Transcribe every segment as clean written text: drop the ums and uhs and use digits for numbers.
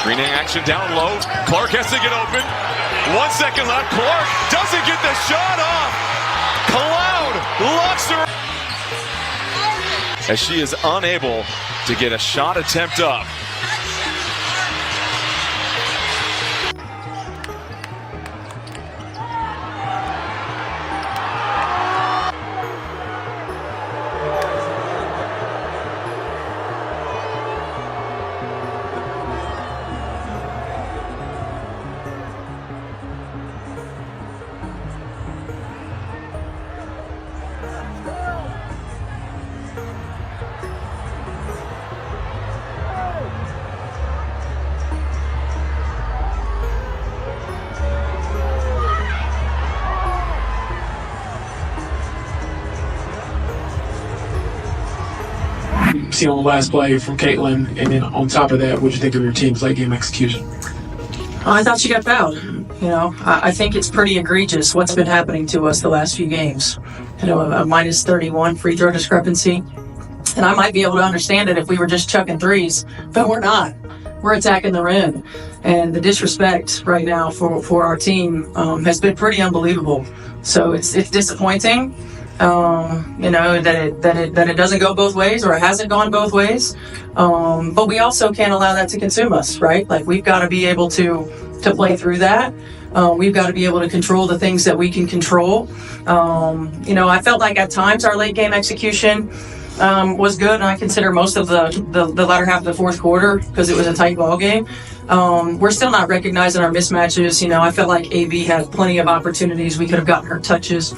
Screening action down low. Clark has to get open. 1 second left. Clark doesn't get the shot off. Cloud locks her. As she is unable to get a shot attempt up. See on the last play from Caitlin, and then on top of that, what do you think of your team's late game execution? I thought she got fouled. I think it's pretty egregious what's been happening to us the last few games. A minus 31 free throw discrepancy. And I might be able to understand it if we were just chucking threes, but we're not. We're attacking the rim. And the disrespect right now for our team has been pretty unbelievable. So it's disappointing. That it doesn't go both ways, or it hasn't gone both ways. But we also can't allow that to consume us, right? Like, we've got to be able to play through that. We've got to be able to control the things that we can control. I felt like at times our late game execution was good, and I consider most of the latter half of the fourth quarter, because it was a tight ball game. We're still not recognizing our mismatches. I felt like AB had plenty of opportunities. We could have gotten her touches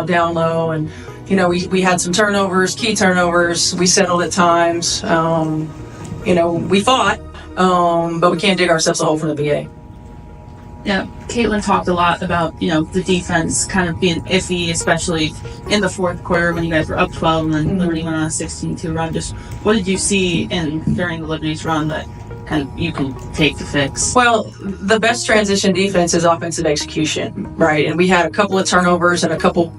down low, and we had some turnovers, key turnovers. We settled at times. We fought, but we can't dig ourselves a hole from the BA. Yeah, Caitlin talked a lot about, the defense kind of being iffy, especially in the fourth quarter when you guys were up 12 and then Liberty went on a 16-2 run. Just what did you see during the Liberty's run that kind of you can take to fix? Well, the best transition defense is offensive execution, right? And we had a couple of turnovers and a couple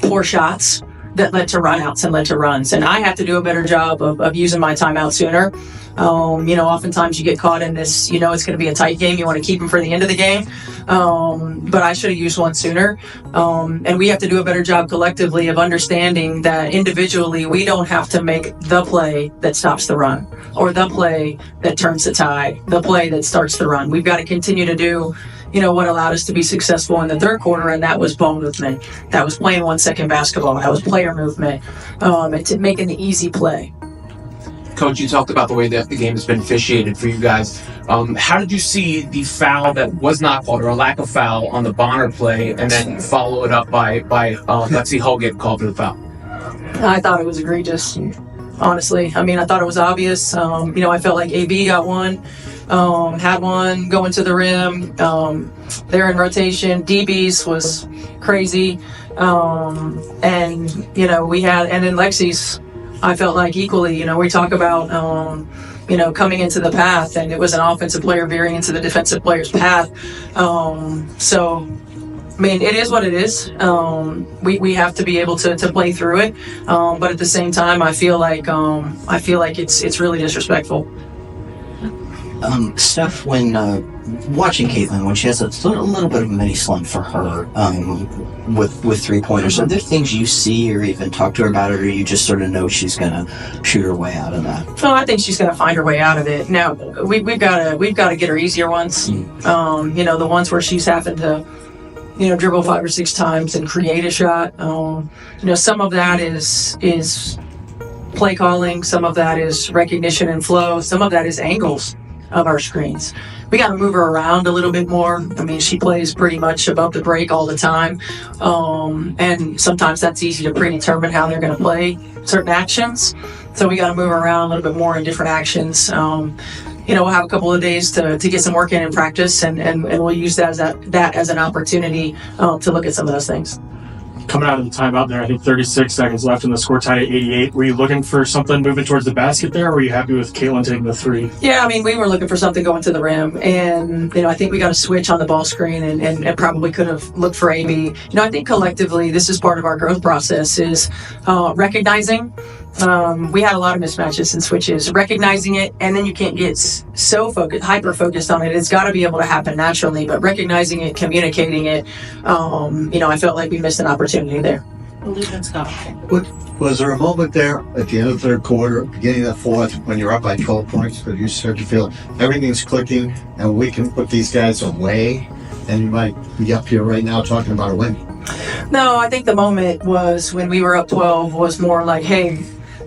poor shots that led to runouts and led to runs. And I have to do a better job of using my timeout sooner. Oftentimes you get caught in this, it's going to be a tight game. You want to keep them for the end of the game. But I should have used one sooner. And we have to do a better job collectively of understanding that individually we don't have to make the play that stops the run, or the play that turns the tide, the play that starts the run. We've got to continue to do what allowed us to be successful in the third quarter, and that was ball movement. That was playing 1 second basketball. That was player movement. It's making the easy play. Coach, you talked about the way that the game has been officiated for you guys. How did you see the foul that was not called, or a lack of foul, on the Bonner play, and then follow it up by Lexi Hogan called for the foul? I thought it was egregious, honestly. I thought it was obvious. I felt like AB got one. Had one going to the rim. They're in rotation. DB's was crazy. We had, and then Lexi's, I felt like equally, we talk about, coming into the path, and it was an offensive player veering into the defensive player's path. It is what it is. We have to be able to play through it. But at the same time, I feel like it's really disrespectful. Steph, when watching Caitlin, when she has a little bit of a mini slump for her with three-pointers, are there things you see or even talk to her about it, or you just sort of know she's going to shoot her way out of that? Well, I think she's going to find her way out of it. Now, we've got to get her easier ones. The ones where she's having to, dribble 5 or 6 times and create a shot. Some of that is play calling. Some of that is recognition and flow. Some of that is angles of our screens. We got to move her around a little bit more. She plays pretty much above the break all the time. And sometimes that's easy to predetermine how they're going to play certain actions. So we got to move her around a little bit more in different actions. We'll have a couple of days to get some work in practice, and we'll use that as an opportunity to look at some of those things. Coming out of the timeout there, I think 36 seconds left and the score tied at 88. Were you looking for something moving towards the basket there, or were you happy with Caitlin taking the three? Yeah, we were looking for something going to the rim, and I think we got a switch on the ball screen and probably could have looked for AB. I think collectively this is part of our growth process, is recognizing We had a lot of mismatches and switches, recognizing it, and then you can't get so hyper focused on it. It's got to be able to happen naturally, but recognizing it, communicating it, I felt like we missed an opportunity there. Was there a moment there at the end of the third quarter, beginning of the fourth, when you're up by 12 points, but you start to feel everything's clicking and we can put these guys away, and you might be up here right now talking about a win? No, I think the moment was when we were up 12 was more like, hey,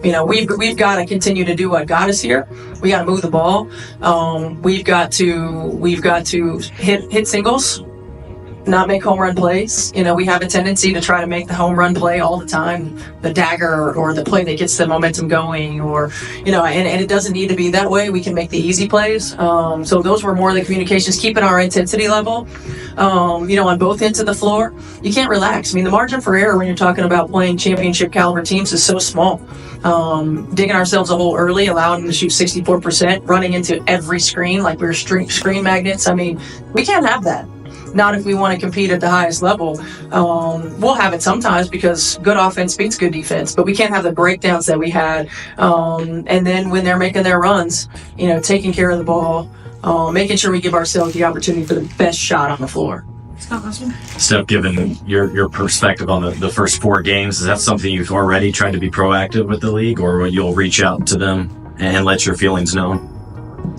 we've got to continue to do what got us here. We got to move the ball. We've got to hit singles, not make home run plays. We have a tendency to try to make the home run play all the time, the dagger or the play that gets the momentum going, or and it doesn't need to be that way. We can make the easy plays. So those were more the communications, keeping our intensity level, on both ends of the floor. You can't relax. The margin for error when you're talking about playing championship caliber teams is so small. Digging ourselves a hole early, allowing them to shoot 64%, running into every screen like we were screen magnets. We can't have that. Not if we want to compete at the highest level. We'll have it sometimes because good offense beats good defense, but we can't have the breakdowns that we had. And then when they're making their runs, taking care of the ball, making sure we give ourselves the opportunity for the best shot on the floor. Steph, given your perspective on the first 4 games, is that something you've already tried to be proactive with the league, or you'll reach out to them and let your feelings known?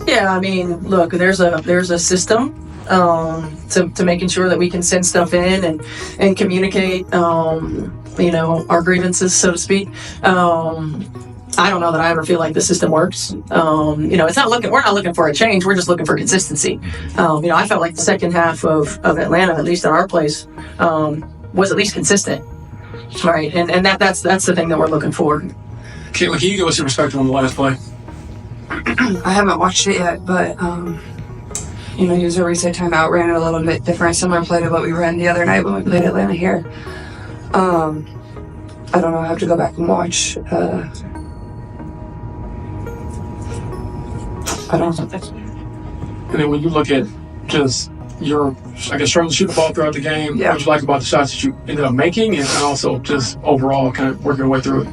Yeah, look, there's a system to making sure that we can send stuff in and communicate, our grievances, so to speak. I don't know that I ever feel like the system works. We're not looking for a change. We're just looking for consistency. I felt like the second half of Atlanta, at least in our place, was at least consistent. Right. And that's the thing that we're looking for. Caitlin, can you give us your perspective on the last play? I haven't watched it yet, but use a reset timeout, ran it a little bit different, similar play to what we ran the other night when we played Atlanta here. I don't know, I have to go back and watch. I don't know. And then when you look at just your, struggle to shoot the ball throughout the game, what you like about the shots that you ended up making, and also just overall kind of working your way through it?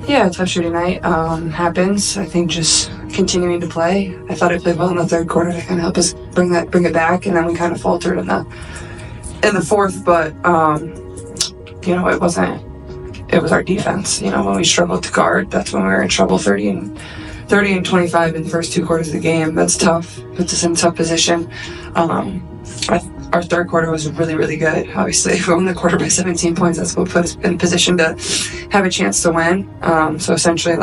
Yeah, tough shooting night happens. I think just continuing to play. I thought I played well in the third quarter to kind of help us bring it back, and then we kind of faltered in the fourth. But it wasn't. It was our defense. When we struggled to guard, that's when we were in trouble. 30 and 25 in the first 2 quarters of the game. That's tough. Puts us in a tough position. Our third quarter was really, really good. Obviously, if we won the quarter by 17 points, that's what put us in position to have a chance to win. So essentially,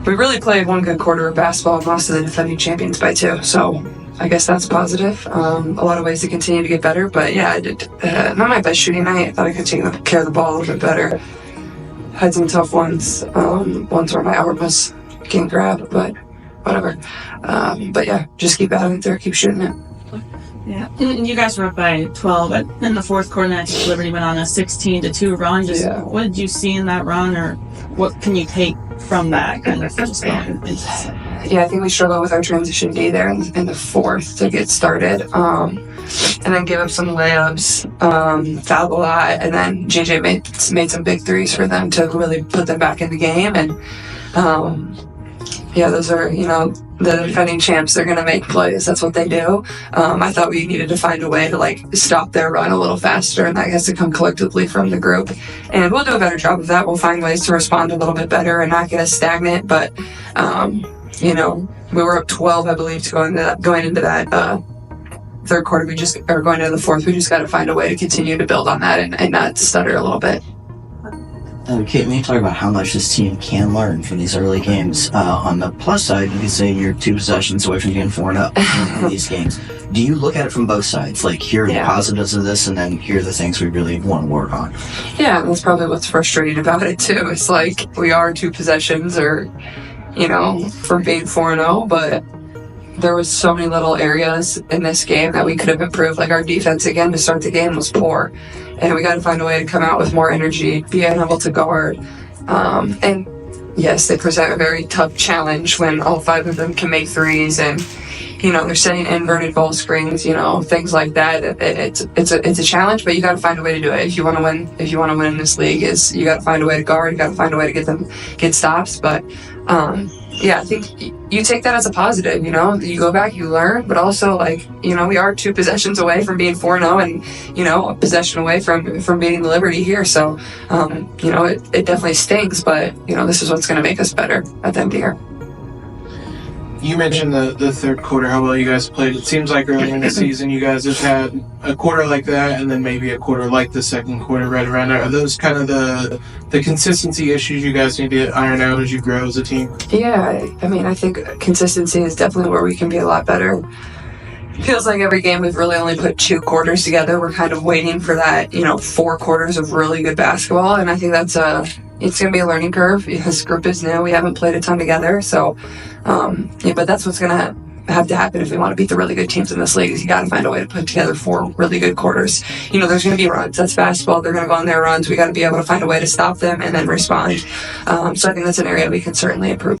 we really played one good quarter of basketball and lost to the defending champions by 2. So I guess that's positive. A lot of ways to continue to get better. But yeah, I did not my best shooting night. I thought I could take care of the ball a little bit better. Had some tough ones. Ones where my arm was getting grabbed, but whatever. But yeah, just keep at it there, keep shooting it. Yeah, and you guys were up by 12 in the fourth quarter, and I think Liberty went on a 16-2 run. What did you see in that run, or what can you take from that kind of just Yeah, I think we struggled with our transition D there in the fourth to get started, and then gave up some layups, fouled a lot, and then JJ made some big threes for them to really put them back in the game. And those are, the defending champs. They're going to make plays. That's what they do. I thought we needed to find a way to stop their run a little faster, and that has to come collectively from the group. And we'll do a better job of that. We'll find ways to respond a little bit better and not get us stagnant. But, we were up 12, I believe, going into that third quarter. Going into the fourth. We just got to find a way to continue to build on that and not stutter a little bit. Kate, when you talk about how much this team can learn from these early games, on the plus side, you can say you're 2 possessions away from getting 4-0 in these games. Do you look at it from both sides? Here are the positives of this, and then here are the things we really want to work on? Yeah, that's probably what's frustrating about it, too. It's we are 2 possessions from being 4-0, but there was so many little areas in this game that we could have improved. Our defense, again, to start the game was poor. And we got to find a way to come out with more energy, be able to guard. And yes, they present a very tough challenge when all 5 of them can make threes and they're setting inverted ball screens, things like that. It's a challenge, but you got to find a way to do it if you want to win. If you want to win in this league, you got to find a way to guard. You got to find a way to get stops. But I think you take that as a positive. You go back, you learn, but also we are 2 possessions away from being 4-0, and a possession away from beating the Liberty here. So it definitely stinks, but this is what's going to make us better at the end of the year. You mentioned the third quarter, how well you guys played. It seems like earlier in the season you guys have had a quarter like that and then maybe a quarter like the second quarter right around there. Are those kind of the consistency issues you guys need to iron out as you grow as a team? Yeah, I think consistency is definitely where we can be a lot better. Feels like every game we've really only put 2 quarters together. We're kind of waiting for that, 4 quarters of really good basketball, and I think that's it's going to be a learning curve. This group is new. We haven't played a ton together, so but that's what's going to have to happen if we want to beat the really good teams in this league. Is you got to find a way to put together 4 really good quarters. There's going to be runs. That's basketball. They're going to go on their runs. We got to be able to find a way to stop them and then respond. So I think that's an area we can certainly improve.